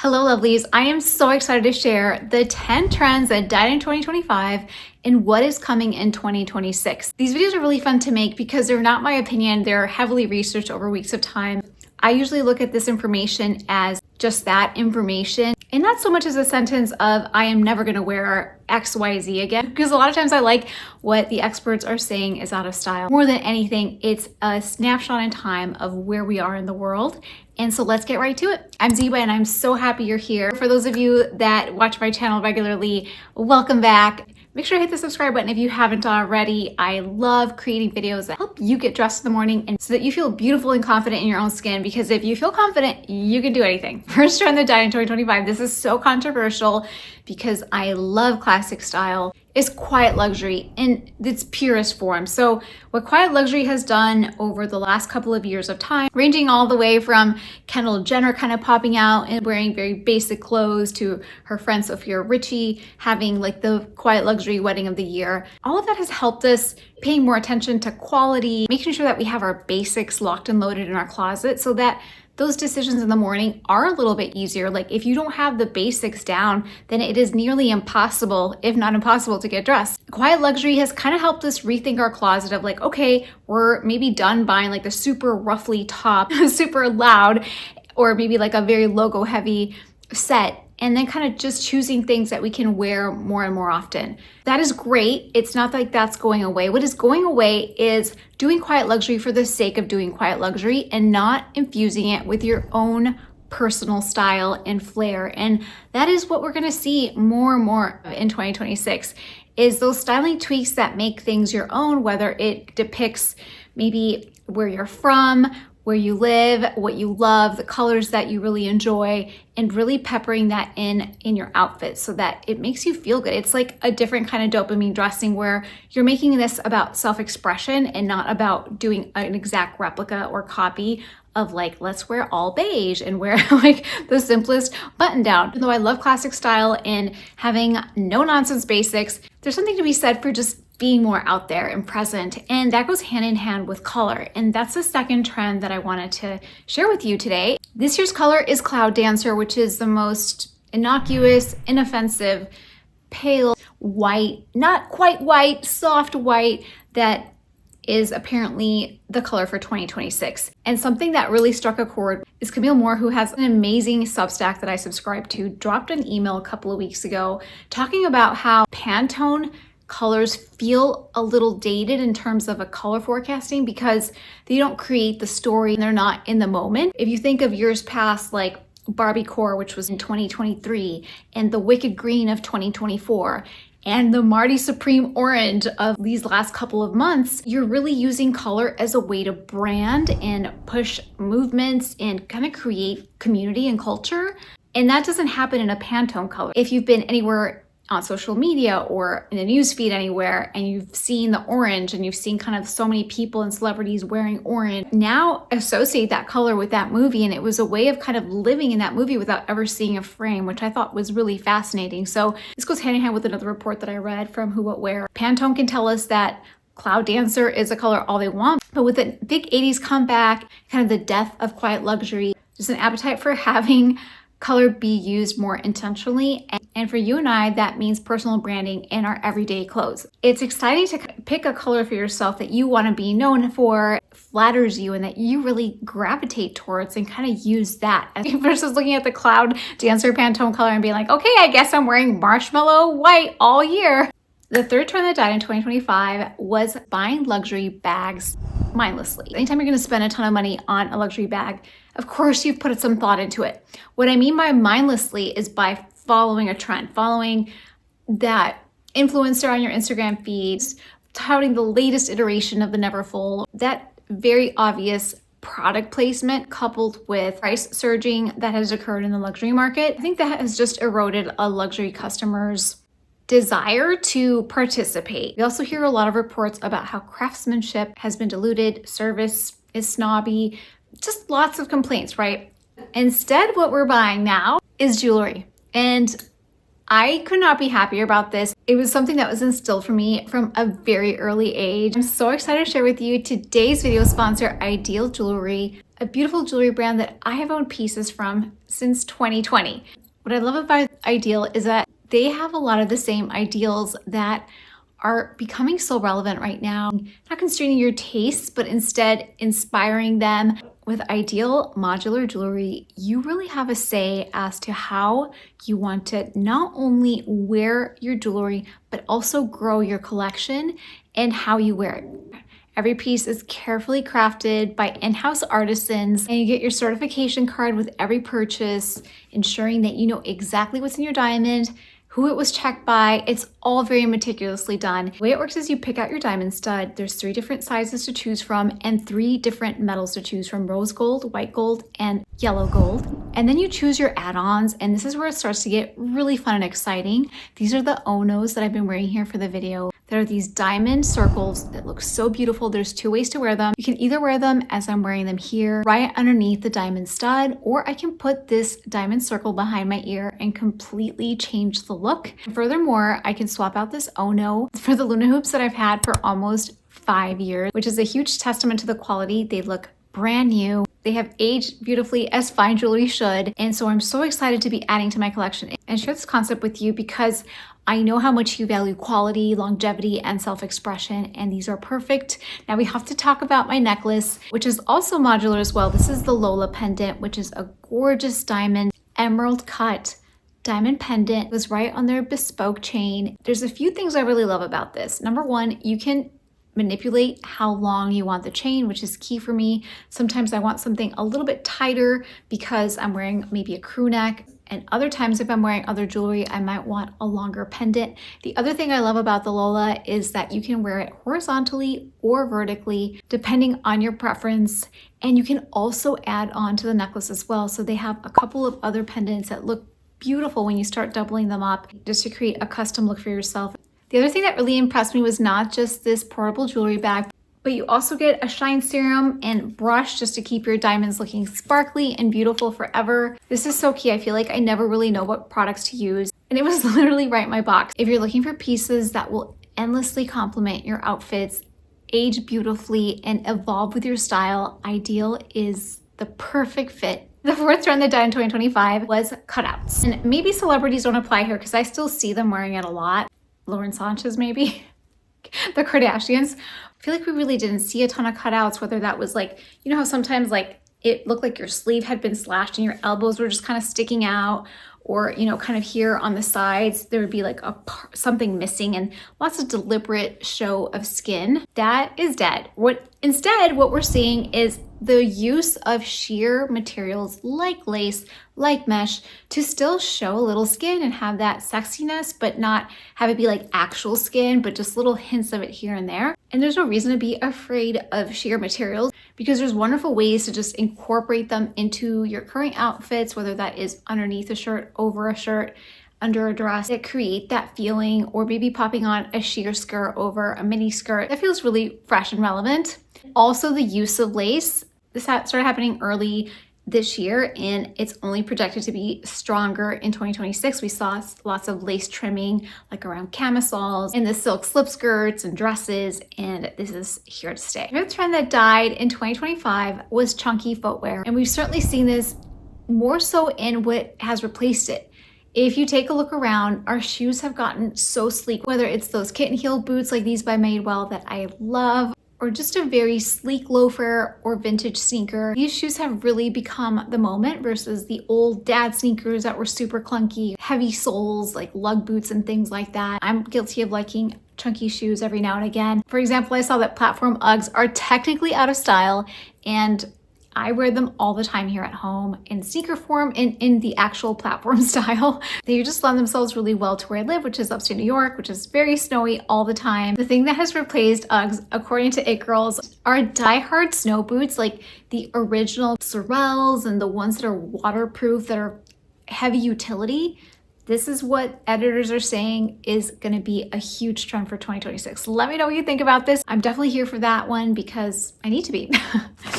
Hello, lovelies. I am so excited to share the 10 trends that died in 2025 and what is coming in 2026. These videos are really fun to make because they're not my opinion. They're heavily researched over weeks of time. I usually look at this information as just that information and not so much as a sentence of I am never going to wear XYZ again, because a lot of times I like what the experts are saying is out of style. More than anything, it's a snapshot in time of where we are in the world. And so let's get right to it. I'm Ziba and I'm so happy you're here. For those of you that watch my channel regularly, welcome back. Make sure to hit the subscribe button if you haven't already. I love creating videos that help you get dressed in the morning and so that you feel beautiful and confident in your own skin, because if you feel confident, you can do anything. First trend that died in 2025. This is so controversial because I love classic style. Is quiet luxury in its purest form. So what quiet luxury has done over the last couple of years of time, ranging all the way from Kendall Jenner kind of popping out and wearing very basic clothes to her friend Sophia Richie having like the quiet luxury wedding of the year. All of that has helped us paying more attention to quality, making sure that we have our basics locked and loaded in our closet so that those decisions in the morning are a little bit easier. Like if you don't have the basics down, then it is nearly impossible, if not impossible, to get dressed. Quiet luxury has kind of helped us rethink our closet of like, okay, we're maybe done buying like the super ruffly top, super loud, or maybe like a very logo heavy set, and then kind of just choosing things that we can wear more and more often. That is great. It's not like that's going away. What is going away is doing quiet luxury for the sake of doing quiet luxury and not infusing it with your own personal style and flair. And that is what we're gonna see more and more in 2026, is those styling tweaks that make things your own, whether it depicts maybe where you're from, where you live, what you love, the colors that you really enjoy, and really peppering that in your outfit so that it makes you feel good. It's like a different kind of dopamine dressing where you're making this about self-expression and not about doing an exact replica or copy of like, let's wear all beige and wear like the simplest button down. Even though I love classic style and having no nonsense basics, there's something to be said for just being more out there and present. And that goes hand in hand with color. And that's the second trend that I wanted to share with you today. This year's color is Cloud Dancer, which is the most innocuous, inoffensive, pale white, not quite white, soft white that is apparently the color for 2026. And something that really struck a chord is Camille Moore, who has an amazing Substack that I subscribe to, dropped an email a couple of weeks ago talking about how Pantone colors feel a little dated in terms of a color forecasting because they don't create the story and they're not in the moment. If you think of years past, like Barbie Core, which was in 2023, and the Wicked Green of 2024, and the Marty Supreme Orange of these last couple of months, you're really using color as a way to brand and push movements and kind of create community and culture. And that doesn't happen in a Pantone color. If you've been anywhere on social media or in the news feed anywhere, and you've seen the orange and you've seen kind of so many people and celebrities wearing orange, now associate that color with that movie. And it was a way of kind of living in that movie without ever seeing a frame, which I thought was really fascinating. So this goes hand in hand with another report that I read from Who What Wear. Pantone can tell us that Cloud Dancer is a color all they want, but with the big 80s comeback, kind of the death of quiet luxury, there's an appetite for having color be used more intentionally. And for you and I, that means personal branding in our everyday clothes. It's exciting to pick a color for yourself that you want to be known for, flatters you, and that you really gravitate towards and kind of use that versus looking at the Cloud Dancer Pantone color and being like, okay, I guess I'm wearing marshmallow white all year. The third trend that died in 2025 was buying luxury bags mindlessly. Anytime you're going to spend a ton of money on a luxury bag, of course you've put some thought into it. What I mean by mindlessly is by following a trend, following that influencer on your Instagram feeds, touting the latest iteration of the Neverfull, that very obvious product placement coupled with price surging that has occurred in the luxury market. I think that has just eroded a luxury customer's desire to participate. We also hear a lot of reports about how craftsmanship has been diluted, service is snobby, just lots of complaints, right? Instead, what we're buying now is jewelry. And I could not be happier about this. It was something that was instilled for me from a very early age. I'm so excited to share with you today's video sponsor, Idyl Jewelry. a beautiful jewelry brand that I have owned pieces from since 2020. What I love about Idyl is that they have a lot of the same ideals that are becoming so relevant right now, not constraining your tastes, but instead inspiring them. With Idyl modular jewelry, you really have a say as to how you want to not only wear your jewelry, but also grow your collection and how you wear it. Every piece is carefully crafted by in-house artisans, and you get your certification card with every purchase, ensuring that you know exactly what's in your diamond, who it was checked by. It's all very meticulously done. The way it works is you pick out your diamond stud. There's 3 different sizes to choose from and 3 different metals to choose from: rose gold, white gold, and yellow gold. And then you choose your add-ons, and this is where it starts to get really fun and exciting. These are the Onos that I've been wearing here for the video. There are these diamond circles that look so beautiful. There's 2 ways to wear them. You can either wear them as I'm wearing them here, right underneath the diamond stud, or I can put this diamond circle behind my ear and completely change the look. Furthermore, I can swap out this Ono for the Luna hoops that I've had for almost 5 years, which is a huge testament to the quality. They look brand new. They have aged beautifully, as fine jewelry should. And so I'm so excited to be adding to my collection and share this concept with you because I know how much you value quality, longevity, and self-expression, and these are perfect. Now we have to talk about my necklace, which is also modular as well. This is the Lola pendant, which is a gorgeous diamond, emerald cut diamond pendant. It was right on their bespoke chain. There's a few things I really love about this. Number one, you can manipulate how long you want the chain, which is key for me. Sometimes I want something a little bit tighter because I'm wearing maybe a crew neck, and other times if I'm wearing other jewelry, I might want a longer pendant. The other thing I love about the Lola is that you can wear it horizontally or vertically, depending on your preference. And you can also add on to the necklace as well. So they have a couple of other pendants that look beautiful when you start doubling them up, just to create a custom look for yourself. The other thing that really impressed me was not just this portable jewelry bag, but you also get a shine serum and brush just to keep your diamonds looking sparkly and beautiful forever. This is so key. I feel like I never really know what products to use, and it was literally right in my box. If you're looking for pieces that will endlessly complement your outfits, age beautifully, and evolve with your style, Idyl is the perfect fit. The 4th trend that died in 2025 was cutouts. And maybe celebrities don't apply here because I still see them wearing it a lot. Lauren Sanchez, maybe. The Kardashians. I feel like we really didn't see a ton of cutouts, whether that was like, you know how sometimes like it looked like your sleeve had been slashed and your elbows were just kind of sticking out, or, you know, kind of here on the sides, there would be like something missing and lots of deliberate show of skin. That is dead. Instead, what we're seeing is the use of sheer materials like lace, like mesh, to still show a little skin and have that sexiness, but not have it be like actual skin, but just little hints of it here and there. And there's no reason to be afraid of sheer materials because there's wonderful ways to just incorporate them into your current outfits, whether that is underneath a shirt, over a shirt, under a dress, that create that feeling, or maybe popping on a sheer skirt over a mini skirt. That feels really fresh and relevant. Also, the use of lace. This started happening early this year, and it's only projected to be stronger in 2026. We saw lots of lace trimming, like around camisoles and the silk slip skirts and dresses, and this is here to stay. Another trend that died in 2025 was chunky footwear, and we've certainly seen this more so in what has replaced it. If you take a look around, our shoes have gotten so sleek, whether it's those kitten heel boots like these by Madewell that I love, or just a very sleek loafer or vintage sneaker. These shoes have really become the moment versus the old dad sneakers that were super clunky, heavy soles like lug boots and things like that. I'm guilty of liking chunky shoes every now and again. For example, I saw that platform Uggs are technically out of style, and I wear them all the time here at home in sneaker form and in the actual platform style. They just lend themselves really well to where I live, which is upstate New York, which is very snowy all the time. The thing that has replaced Uggs, according to It Girls, are die-hard snow boots, like the original Sorels and the ones that are waterproof, that are heavy utility. This is what editors are saying is going to be a huge trend for 2026. Let me know what you think about this. I'm definitely here for that one because I need to be.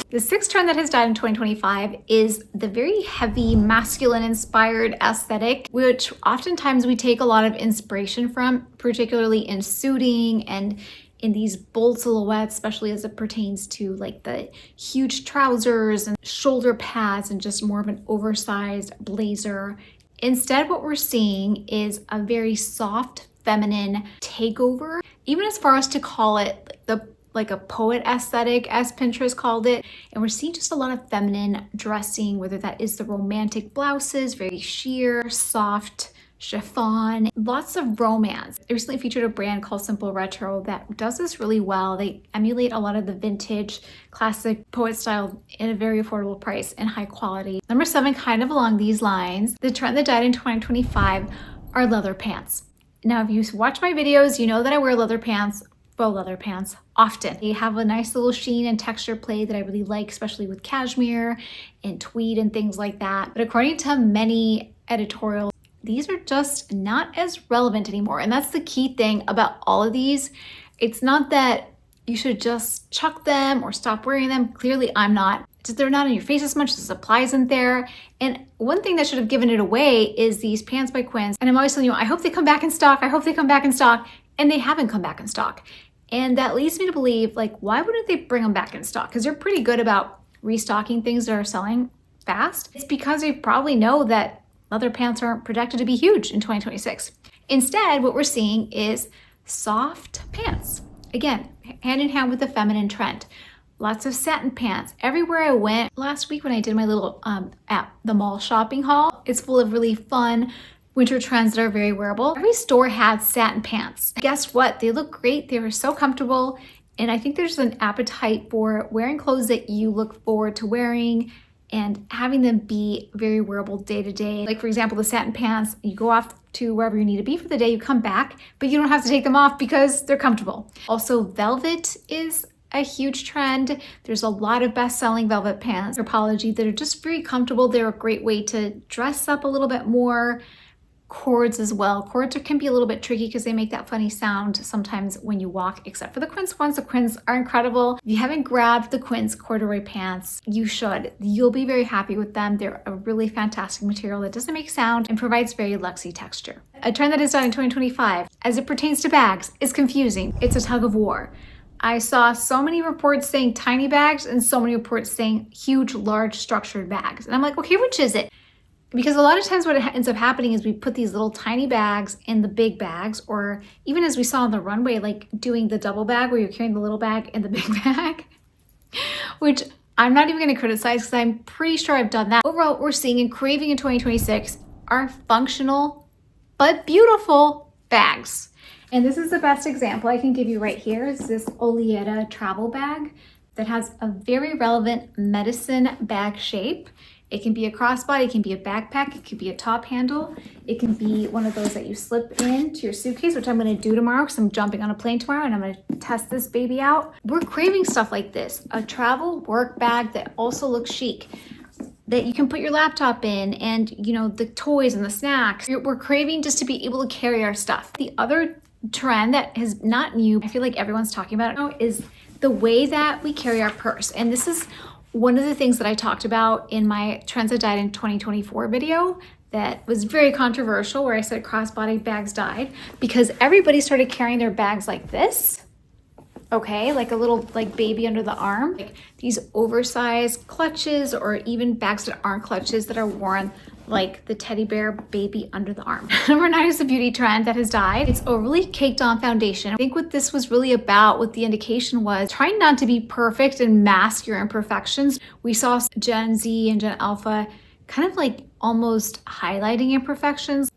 The 6th trend that has died in 2025 is the very heavy, masculine-inspired aesthetic, which oftentimes we take a lot of inspiration from, particularly in suiting and in these bold silhouettes, especially as it pertains to like the huge trousers and shoulder pads and just more of an oversized blazer. Instead, what we're seeing is a very soft, feminine takeover, even as far as to call it like a poet aesthetic, as Pinterest called it. And we're seeing just a lot of feminine dressing, whether that is the romantic blouses, very sheer, soft, chiffon, lots of romance. I recently featured a brand called Simple Retro that does this really well. They emulate a lot of the vintage, classic poet style at a very affordable price and high quality. Number 7, kind of along these lines, the trend that died in 2025 are leather pants. Now, if you watch my videos, you know that I wear leather pants, faux leather pants, often. They have a nice little sheen and texture play that I really like, especially with cashmere and tweed and things like that. But according to many editorials, these are just not as relevant anymore. And that's the key thing about all of these. It's not that you should just chuck them or stop wearing them. Clearly, I'm not. Just they're not in your face as much, the supply isn't there. And one thing that should have given it away is these pants by Quince. And I'm always telling you, I hope they come back in stock. I hope they come back in stock. And they haven't come back in stock. And that leads me to believe, like, why wouldn't they bring them back in stock? Because they're pretty good about restocking things that are selling fast. It's because they probably know that leather pants aren't projected to be huge in 2026. Instead, what we're seeing is soft pants. Again, hand in hand with the feminine trend. Lots of satin pants. Everywhere I went last week when I did my little at the mall shopping haul, it's full of really fun winter trends that are very wearable. Every store had satin pants. Guess what? They look great. They were so comfortable. And I think there's an appetite for wearing clothes that you look forward to wearing and having them be very wearable day to day. Like for example, the satin pants, you go off to wherever you need to be for the day, you come back, but you don't have to take them off because they're comfortable. Also, velvet is a huge trend. There's a lot of best-selling velvet pants, Apology, that are just very comfortable. They're a great way to dress up a little bit more. Cords as well. Cords can be a little bit tricky because they make that funny sound sometimes when you walk, except for the Quince ones. The Quince are incredible. If you haven't grabbed the Quince corduroy pants, you should. You'll be very happy with them. They're a really fantastic material that doesn't make sound and provides very luxy texture. A trend that is done in 2025, as it pertains to bags, is confusing. It's a tug of war. I saw so many reports saying tiny bags and so many reports saying huge, large, structured bags. And I'm like, okay, which is it? Because a lot of times what ends up happening is we put these little tiny bags in the big bags, or even as we saw on the runway, like doing the double bag where you're carrying the little bag and the big bag, which I'm not even going to criticize because I'm pretty sure I've done that. Overall, what we're seeing and craving in 2026 are functional but beautiful bags. And this is the best example I can give you right here is this Olieta travel bag that has a very relevant medicine bag shape. It can be a crossbody, it can be a backpack, it can be a top handle, it can be one of those that you slip into your suitcase, which I'm gonna do tomorrow because I'm jumping on a plane tomorrow and I'm gonna test this baby out. We're craving stuff like this, a travel work bag that also looks chic, that you can put your laptop in and, you know, the toys and the snacks. We're craving just to be able to carry our stuff. The other trend that is not new, I feel like everyone's talking about it now, is the way that we carry our purse. And this is one of the things that I talked about in my Trends That Died in 2024 video that was very controversial, where I said crossbody bags died because everybody started carrying their bags like this. Okay, like a little like baby under the arm. Like these oversized clutches or even bags that aren't clutches that are worn like the teddy bear baby under the arm. Number 9 is the beauty trend that has died. It's overly caked on foundation. I think what this was really about, what the indication was, trying not to be perfect and mask your imperfections. We saw Gen Z and Gen Alpha kind of like almost highlighting imperfections.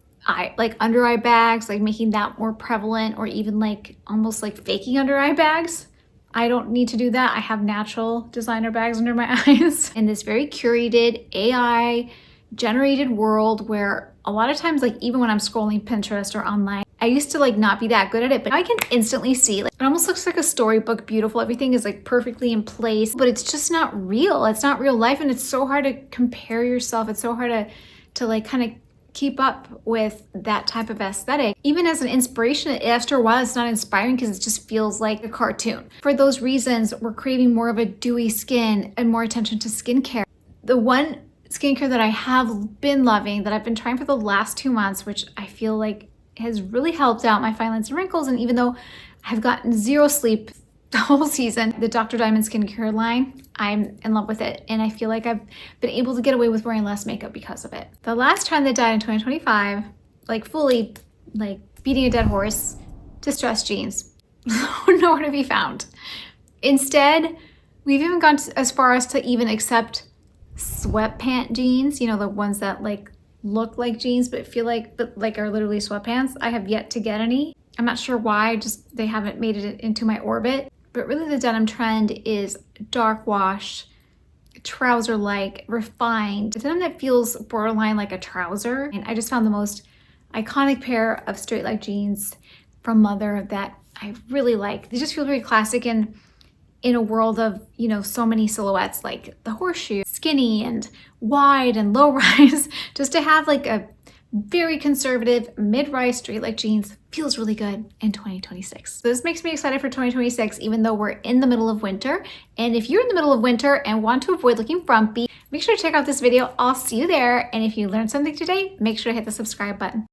Like under eye bags, like making that more prevalent, or even like almost like faking under eye bags. I don't need to do that. I have natural designer bags under my eyes. In this very curated AI generated world where a lot of times, like even when I'm scrolling Pinterest or online, I used to like not be that good at it, but I can instantly see like it almost looks like a storybook, beautiful. Everything is like perfectly in place, but it's just not real. It's not real life, and it's so hard to compare yourself. It's so hard to like kind of keep up with that type of aesthetic. Even as an inspiration, after a while, it's not inspiring because it just feels like a cartoon. For those reasons, we're craving more of a dewy skin and more attention to skincare. The one skincare that I have been loving, that I've been trying for the last 2 months, which I feel like has really helped out my fine lines and wrinkles. And even though I've gotten zero sleep the whole season, the Dr. Diamond skincare line, I'm in love with it. And I feel like I've been able to get away with wearing less makeup because of it. The last trend that died in 2025, like fully like beating a dead horse, distressed jeans. Nowhere to be found. Instead, we've even gone as far as to even accept sweatpant jeans, you know, the ones that like look like jeans but feel like are literally sweatpants. I have yet to get any. I'm not sure why, just they haven't made it into my orbit. But really the denim trend is dark wash, trouser-like, refined, denim that feels borderline like a trouser. And I just found the most iconic pair of straight leg jeans from Mother that I really like. They just feel very classic and in a world of, you know, so many silhouettes like the horseshoe, skinny and wide and low rise, just to have like a very conservative mid-rise straight leg jeans feels really good in 2026. So this makes me excited for 2026, even though we're in the middle of winter. And if you're in the middle of winter and want to avoid looking frumpy, make sure to check out this video. I'll see you there. And if you learned something today, make sure to hit the subscribe button.